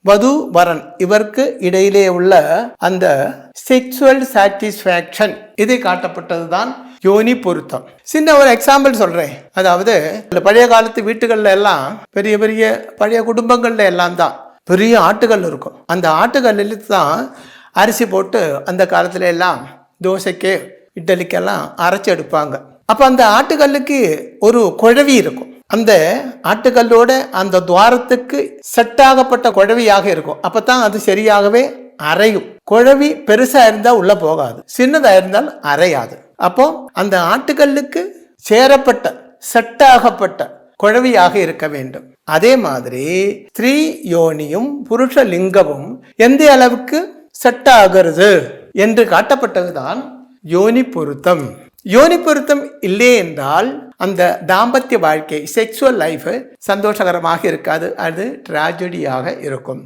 வது வரன் இவருக்கு இடையிலே உள்ள அந்த செக்சுவல் சாட்டிஸ்ஃபேக்ஷன் இது காட்டப்பட்டதுதான் யோனி பொருத்தம். சின்ன ஒரு எக்ஸாம்பிள் சொல்றேன். அதாவது பழைய காலத்து வீட்டுகள்ல எல்லாம் பெரிய பெரிய பழைய குடும்பங்கள்ல எல்லாம் தான் பெரிய ஆட்டுகள் இருக்கும். அந்த ஆட்டுகளில் தான் அரிசி போட்டு அந்த காலத்துல எல்லாம் தோசைக்கு இட்லிக்கெல்லாம் அரைச்சி எடுப்பாங்க. அப்ப அந்த ஆட்டுக்கல்லுக்கு ஒரு குழவி இருக்கும். அந்த ஆட்டுக்கல்லோட அந்த துவாரத்துக்கு செட் ஆகப்பட்ட குழவியாக இருக்கும். அப்பதான் அது சரியாகவே அரையும். குழவி பெருசா இருந்தா உள்ள போகாது, சின்னதா இருந்தால் அரையாது. அப்போ அந்த ஆட்டுக்கல்லுக்கு சேரப்பட்ட செட்டாகப்பட்ட குழவியாக இருக்க வேண்டும். அதே மாதிரி ஸ்திரீ யோனியும் புருஷ லிங்கமும் எந்த அளவுக்கு செட் ஆகிறது என்று காட்டப்பட்டதுதான் யோனி பொருத்தம். யோனி பொருத்தம் இல்லை என்றால் அந்த தாம்பத்திய வாழ்க்கை செக்சுவல் லைஃப் சந்தோஷகரமாக இருக்காது, அது ட்ராஜடியாக இருக்கும்.